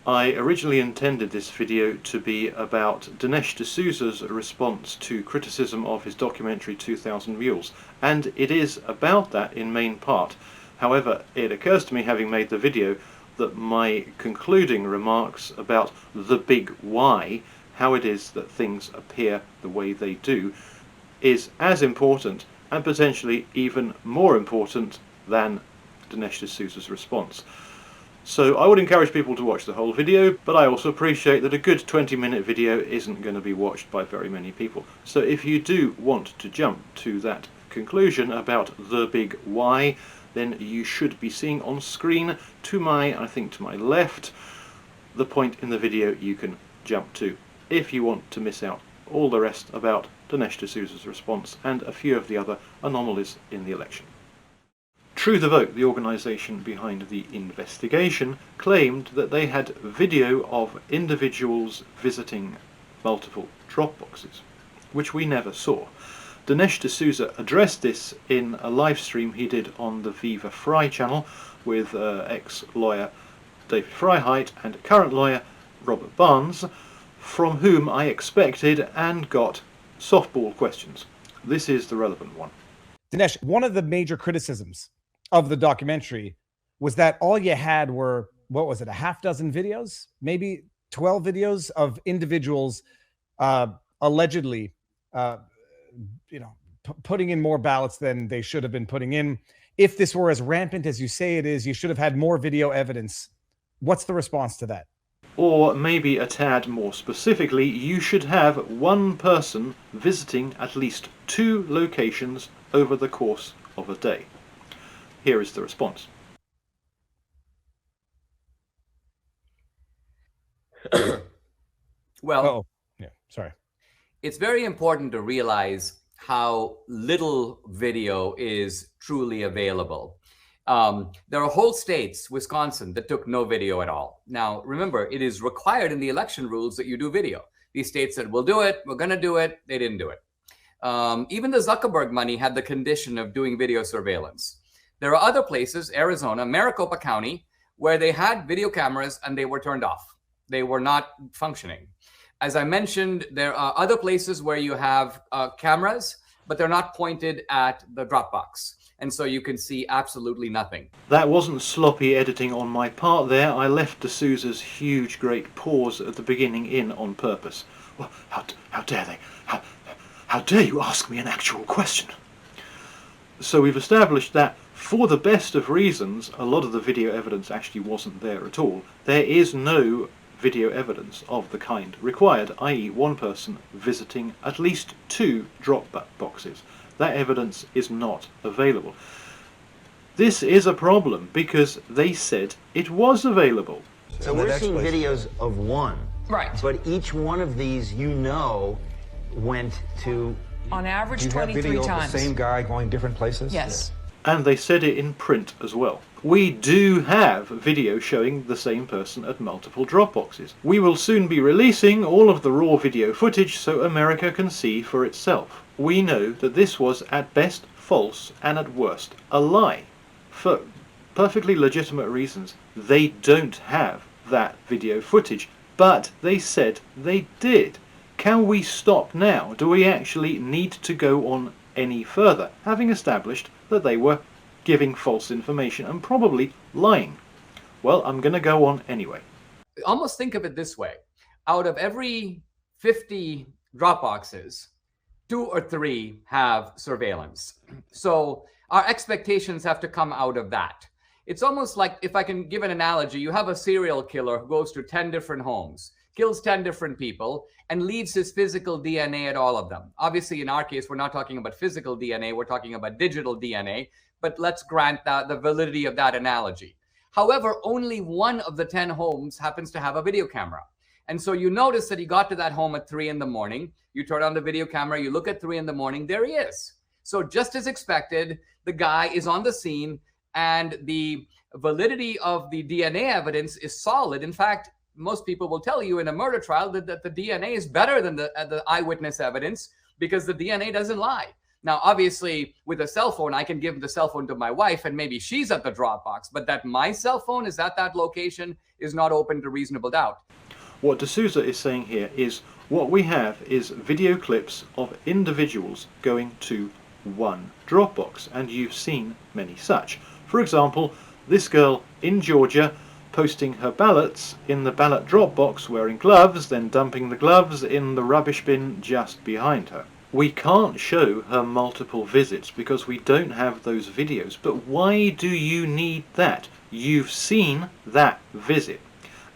I originally intended this video to be about Dinesh D'Souza's response to criticism of his documentary 2000 Mules, and it is about that in main part. However, it occurs to me, having made the video, that my concluding remarks about the big why, how it is that things appear the way they do, is as important and potentially even more important than Dinesh D'Souza's response. So I would encourage people to watch the whole video, but I also appreciate that a good 20-minute video isn't going to be watched by very many people. So if you do want to jump to that conclusion about the big why, then you should be seeing on screen to my, I think to my left, the point in the video you can jump to if you want to miss out all the rest about Dinesh D'Souza's response and a few of the other anomalies in the election. True the Vote, the organisation behind the investigation, claimed that they had video of individuals visiting multiple drop boxes, which we never saw. Dinesh D'Souza addressed this in a live stream he did on the Viva Fry channel with ex-lawyer David Freiheit and current lawyer Robert Barnes, from whom I expected and got softball questions. This is the relevant one. Dinesh, one of the major criticisms of the documentary was that all you had were, what was it, a half dozen videos, maybe 12 videos of individuals allegedly putting in more ballots than they should have been putting in. If this were as rampant as you say it is, you should have had more video evidence. What's the response to that? Or maybe a tad more specifically, you should have one person visiting at least 2 locations over the course of a day. Here is the response. Well, yeah, sorry. It's very important to realize how little video is truly available. There are whole states, Wisconsin, that took no video at all. Now, remember, it is required in the election rules that you do video. These states said, we'll do it, we're going to do it. They didn't do it. Even the Zuckerberg money had the condition of doing video surveillance. There are other places, Arizona, Maricopa County, where they had video cameras and they were turned off. They were not functioning. As I mentioned, there are other places where you have cameras, but they're not pointed at the Dropbox. And so you can see absolutely nothing. That wasn't sloppy editing on my part there. I left D'Souza's huge great pause at the beginning in on purpose. Well, how dare they? How dare you ask me an actual question? So we've established that for the best of reasons, a lot of the video evidence actually wasn't there at all. There is no video evidence of the kind required, i.e. one person visiting at least 2 drop boxes. That evidence is not available. This is a problem because they said it was available. So we're seeing videos of one. Right. But each one of these, went to... On average, Do you have 23 video times. of the same guy going different places? Yes. And they said it in print as well. We do have video showing the same person at multiple drop boxes. We will soon be releasing all of the raw video footage so America can see for itself. We know that this was at best false and at worst a lie. For perfectly legitimate reasons, they don't have that video footage, but they said they did. Can we stop now? Do we actually need to go on any further, having established that they were giving false information and probably lying? Well, I'm going to go on anyway. Almost think of it this way. Out of every 50 drop boxes, 2 or 3 have surveillance. So our expectations have to come out of that. It's almost like, if I can give an analogy, you have a serial killer who goes to 10 different homes, kills 10 different people, and leaves his physical DNA at all of them. Obviously, in our case, we're not talking about physical DNA, we're talking about digital DNA, but let's grant that the validity of that analogy. However, only one of the 10 homes happens to have a video camera. And so you notice that he got to that home at 3 in the morning, you turn on the video camera, you look at 3 in the morning, there he is. So just as expected, the guy is on the scene and the validity of the DNA evidence is solid. In fact, most people will tell you in a murder trial that the DNA is better than the eyewitness evidence because the DNA doesn't lie. Now, obviously, with a cell phone, I can give the cell phone to my wife and maybe she's at the Dropbox, but that my cell phone is at that location is not open to reasonable doubt. What D'Souza is saying here is what we have is video clips of individuals going to one Dropbox, and you've seen many such. For example, this girl in Georgia posting her ballots in the ballot Dropbox wearing gloves, then dumping the gloves in the rubbish bin just behind her. We can't show her multiple visits because we don't have those videos, but why do you need that? You've seen that visit.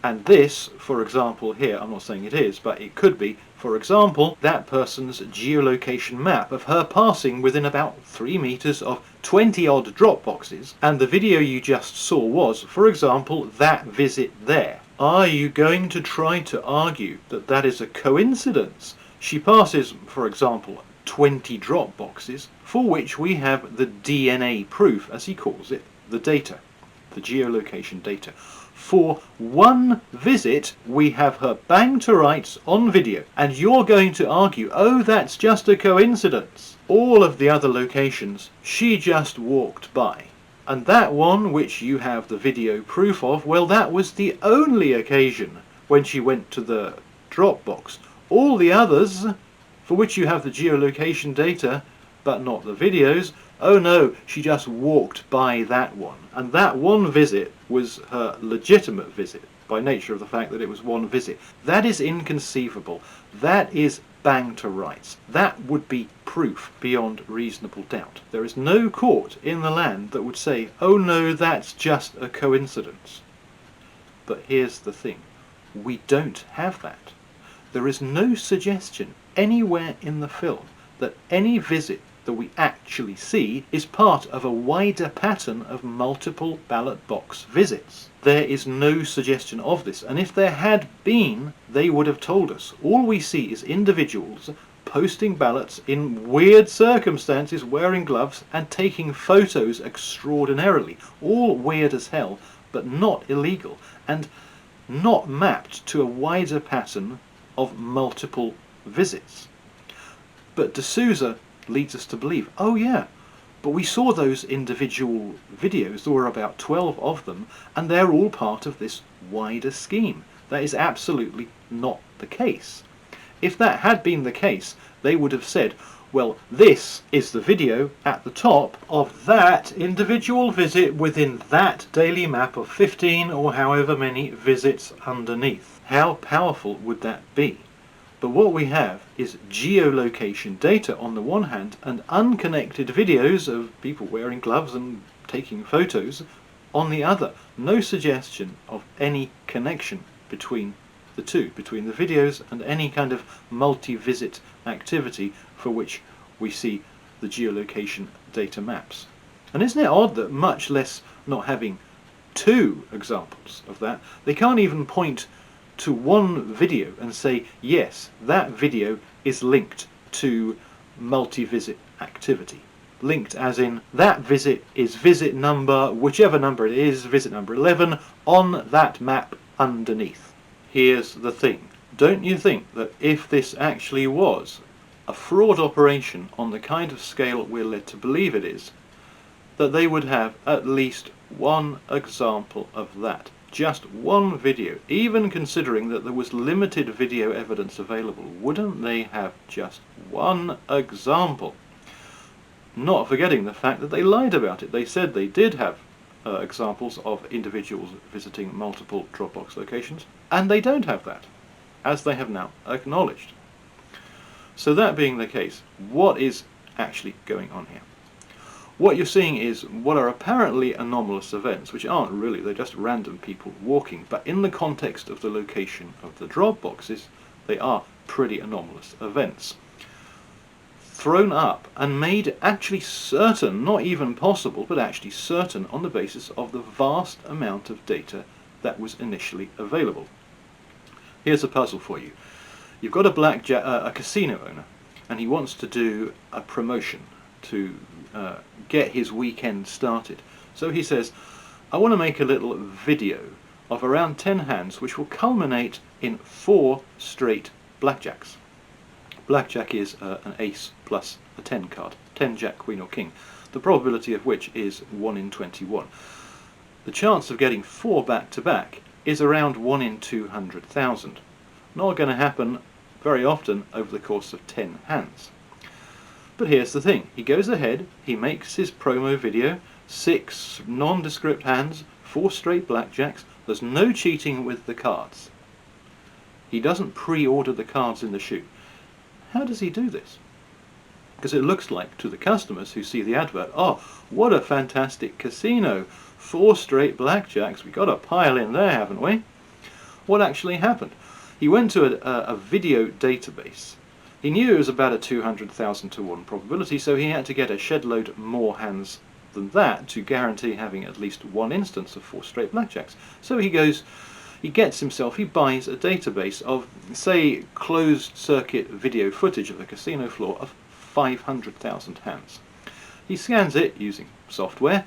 And this, for example here, I'm not saying it is, but it could be, for example, that person's geolocation map of her passing within about 3 meters of 20 odd drop boxes, and the video you just saw was, for example, that visit there. Are you going to try to argue that that is a coincidence? She passes, for example, 20 drop boxes for which we have the DNA proof, as he calls it, the data, the geolocation data. For one visit, we have her bang to rights on video, and you're going to argue, oh, that's just a coincidence. All of the other locations, she just walked by. And that one, which you have the video proof of, well, that was the only occasion when she went to the Dropbox. All the others, for which you have the geolocation data, but not the videos, oh no, she just walked by that one. And that one visit was her legitimate visit, by nature of the fact that it was one visit. That is inconceivable. That is bang to rights. That would be proof beyond reasonable doubt. There is no court in the land that would say, oh no, that's just a coincidence. But here's the thing. We don't have that. There is no suggestion anywhere in the film that any visit that we actually see is part of a wider pattern of multiple ballot box visits. There is no suggestion of this, and if there had been, they would have told us. All we see is individuals posting ballots in weird circumstances, wearing gloves and taking photos extraordinarily. All weird as hell, but not illegal, and not mapped to a wider pattern of multiple visits. But D'Souza leads us to believe, oh yeah, but we saw those individual videos, there were about 12 of them, and they're all part of this wider scheme. That is absolutely not the case. If that had been the case, they would have said, well, this is the video at the top of that individual visit within that daily map of 15 or however many visits underneath. How powerful would that be? But what we have is geolocation data on the one hand and unconnected videos of people wearing gloves and taking photos on the other. No suggestion of any connection between the two, between the videos and any kind of multi-visit activity for which we see the geolocation data maps. And isn't it odd that much less not having two examples of that, they can't even point to one video and say, yes, that video is linked to multi-visit activity. Linked as in, that visit is visit number, whichever number it is, visit number 11, on that map underneath. Here's the thing. Don't you think that if this actually was a fraud operation on the kind of scale we're led to believe it is, that they would have at least one example of that? Just one video, even considering that there was limited video evidence available, wouldn't they have just one example? Not forgetting the fact that they lied about it. They said they did have examples of individuals visiting multiple Dropbox locations, and they don't have that, as they have now acknowledged. So that being the case, what is actually going on here? What you're seeing is what are apparently anomalous events, which aren't really, they're just random people walking, but in the context of the location of the drop boxes, they are pretty anomalous events. Thrown up and made actually certain, not even possible, but actually certain on the basis of the vast amount of data that was initially available. Here's a puzzle for you. You've got a casino owner, and he wants to do a promotion to get his weekend started. So he says, I want to make a little video of around 10 hands which will culminate in 4 straight blackjacks. Blackjack is an ace plus a 10 card, 10 Jack, Queen or King, the probability of which is 1 in 21. The chance of getting 4 back to back is around 1 in 200,000. Not going to happen very often over the course of 10 hands. But here's the thing, he goes ahead, he makes his promo video, 6 nondescript hands, 4 straight blackjacks, there's no cheating with the cards. He doesn't pre-order the cards in the shoe. How does he do this? Because it looks like, to the customers who see the advert, oh, what a fantastic casino, 4 straight blackjacks, we got a pile in there, haven't we? What actually happened? He went to a video database. He knew it was about a 200,000 to 1 probability, so he had to get a shed load more hands than that to guarantee having at least 1 instance of 4 straight blackjacks. So he buys a database of, say, closed circuit video footage of a casino floor of 500,000 hands. He scans it using software,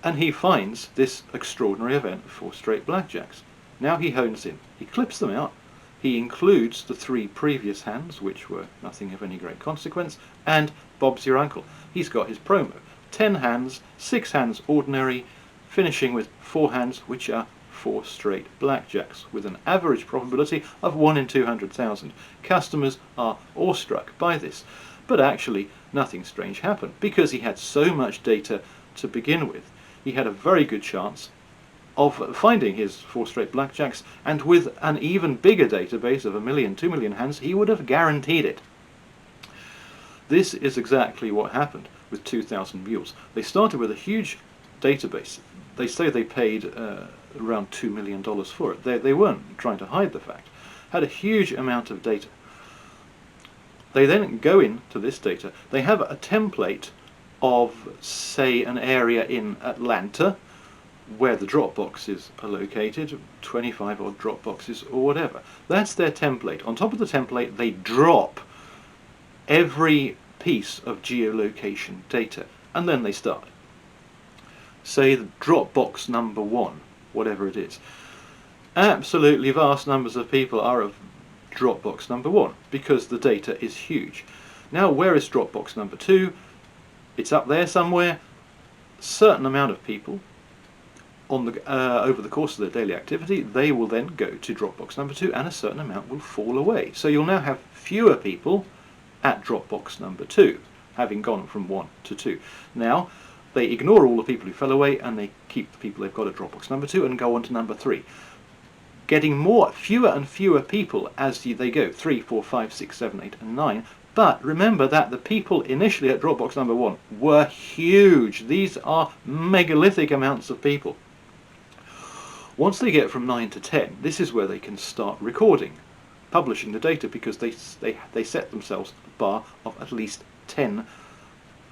and he finds this extraordinary event of 4 straight blackjacks. Now he hones in, he clips them out, he includes the 3 previous hands, which were nothing of any great consequence, and Bob's your uncle. He's got his promo. 10 hands, 6 hands ordinary, finishing with 4 hands, which are 4 straight blackjacks, with an average probability of 1 in 200,000. Customers are awestruck by this, but actually nothing strange happened, because he had so much data to begin with. He had a very good chance of finding his 4 straight blackjacks, and with an even bigger database of 1 million, 2 million hands, he would have guaranteed it. This is exactly what happened with 2,000 Mules. They started with a huge database. They say they paid around $2 million for it. They weren't trying to hide the fact. Had a huge amount of data. They then go into this data. They have a template of, say, an area in Atlanta, where the drop boxes are located, 25 odd drop boxes or whatever. That's their template. On top of the template, they drop every piece of geolocation data, and then they start. Say the drop box number 1, whatever it is. Absolutely vast numbers of people are of drop box number 1 because the data is huge. Now, where is drop box number 2? It's up there somewhere. Certain amount of people on the over the course of their daily activity, they will then go to Dropbox number 2, and a certain amount will fall away. So you'll now have fewer people at Dropbox number 2, having gone from 1 to 2. Now they ignore all the people who fell away, and they keep the people they've got at Dropbox number 2 and go on to number 3, getting fewer and fewer people as they go, 3, 4, 5, 6, 7, 8 and 9. But remember that the people initially at Dropbox number 1 were huge. These are megalithic amounts of people. Once they get from 9 to 10, this is where they can start recording, publishing the data, because they set themselves a bar of at least 10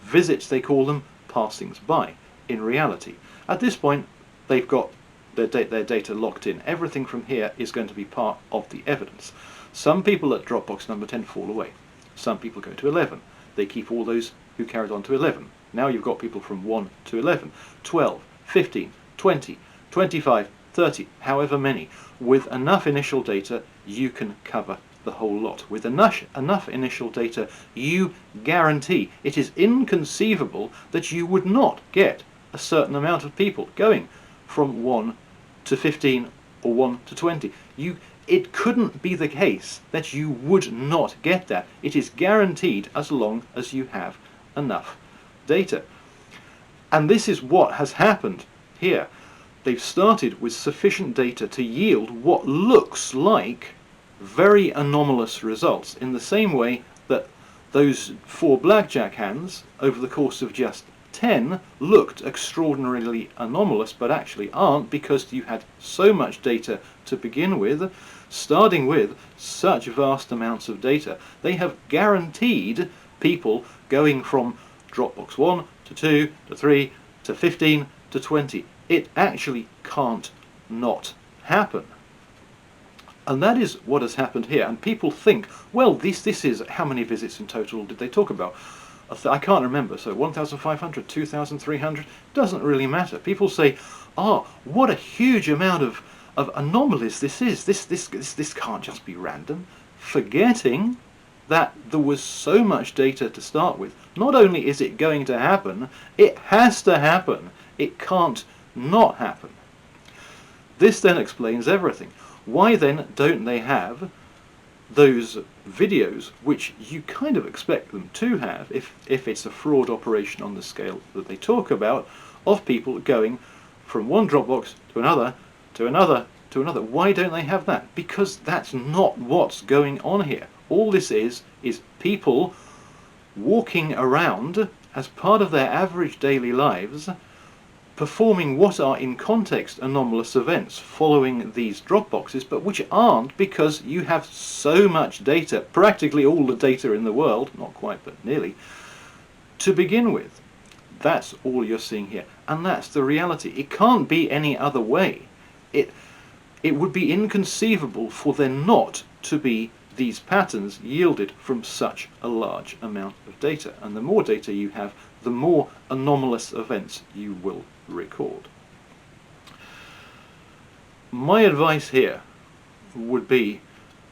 visits, they call them, passings by, in reality. At this point, they've got their data locked in. Everything from here is going to be part of the evidence. Some people at Dropbox number 10 fall away. Some people go to 11. They keep all those who carried on to 11. Now you've got people from 1 to 11, 12, 15, 20, 25, 30, however many. With enough initial data, you can cover the whole lot. With enough initial data, you guarantee. It is inconceivable that you would not get a certain amount of people going from 1 to 15 or 1 to 20. It couldn't be the case that you would not get that. It is guaranteed as long as you have enough data. And this is what has happened here. They've started with sufficient data to yield what looks like very anomalous results, in the same way that those 4 blackjack hands over the course of just 10 looked extraordinarily anomalous, but actually aren't, because you had so much data to begin with. Starting with such vast amounts of data, they have guaranteed people going from Dropbox 1 to 2 to 3 to 15 to 20. It actually can't not happen. And that is what has happened here. And people think, well, this is, how many visits in total did they talk about? I can't remember. So 1,500, 2,300, doesn't really matter. People say, what a huge amount of anomalies this is. This can't just be random. Forgetting that there was so much data to start with. Not only is it going to happen, it has to happen. It can't not happen. This then explains everything. Why then don't they have those videos which you kind of expect them to have if it's a fraud operation on the scale that they talk about, of people going from one Dropbox to another, to another, to another? Why don't they have that? Because that's not what's going on here. All this is people walking around as part of their average daily lives, performing what are in context anomalous events following these Dropboxes, but which aren't, because you have so much data, practically all the data in the world, not quite but nearly, to begin with. That's all you're seeing here, and that's the reality. It can't be any other way. It would be inconceivable for there not to be these patterns yielded from such a large amount of data, and the more data you have, the more anomalous events you will record. My advice here would be,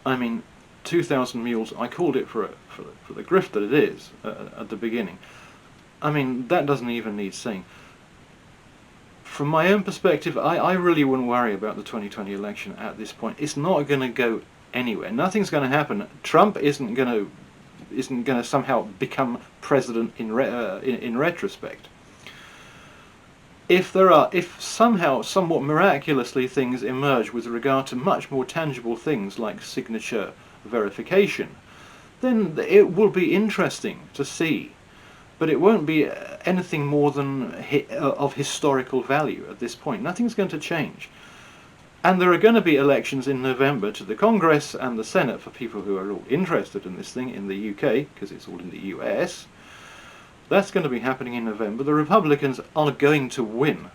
2000 Mules, I called it for the grift that it is at the beginning. That doesn't even need saying. From my own perspective, I really wouldn't worry about the 2020 election at this point. It's not going to go anywhere. Nothing's going to happen. Trump isn't going to somehow become president in retrospect. If somehow, somewhat miraculously, things emerge with regard to much more tangible things like signature verification, then it will be interesting to see. But it won't be anything more than of historical value at this point. Nothing's going to change. And there are going to be elections in November to the Congress and the Senate for people who are all interested in this thing in the UK, because it's all in the US. That's going to be happening in November. The Republicans are going to win.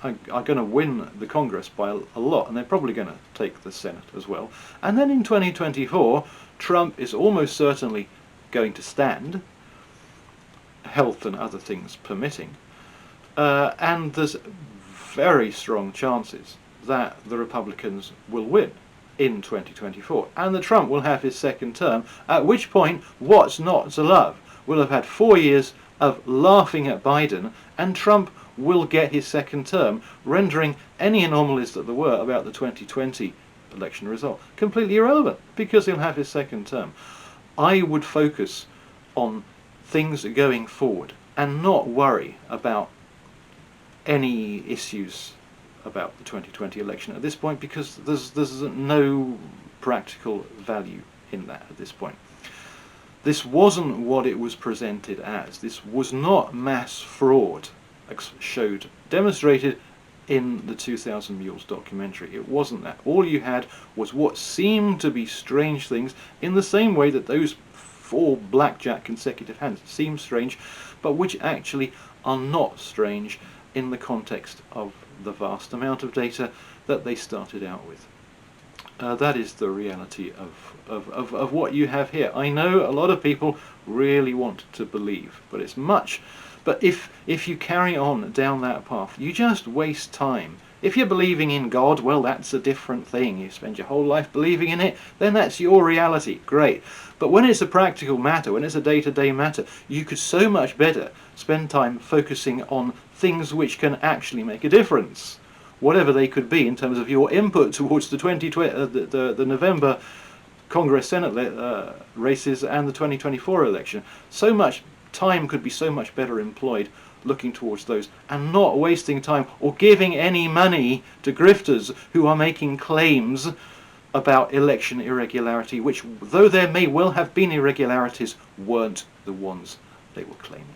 Are going to win the Congress by a lot, and they're probably going to take the Senate as well. And then in 2024, Trump is almost certainly going to stand, health and other things permitting. And there's very strong chances that the Republicans will win in 2024, and that Trump will have his second term, at which point, what's not to love? We'll have had 4 years of laughing at Biden, and Trump will get his second term, rendering any anomalies that there were about the 2020 election result completely irrelevant, because he'll have his second term. I would focus on things going forward and not worry about any issues about the 2020 election at this point, because there's no practical value in that at this point. This wasn't what it was presented as. This was not mass fraud demonstrated in the 2000 Mules documentary. It wasn't that. All you had was what seemed to be strange things, in the same way that those 4 blackjack consecutive hands seem strange, but which actually are not strange in the context of the vast amount of data that they started out with. That is the reality of what you have here. I know a lot of people really want to believe, but it's much. But if you carry on down that path, you just waste time. If you're believing in God, well, that's a different thing. You spend your whole life believing in it, then that's your reality. Great. But when it's a practical matter, when it's a day-to-day matter, you could so much better spend time focusing on things which can actually make a difference, whatever they could be in terms of your input towards the the November Congress Senate races and the 2024 election. So much time could be so much better employed looking towards those, and not wasting time or giving any money to grifters who are making claims about election irregularity, which, though there may well have been irregularities, weren't the ones they were claiming.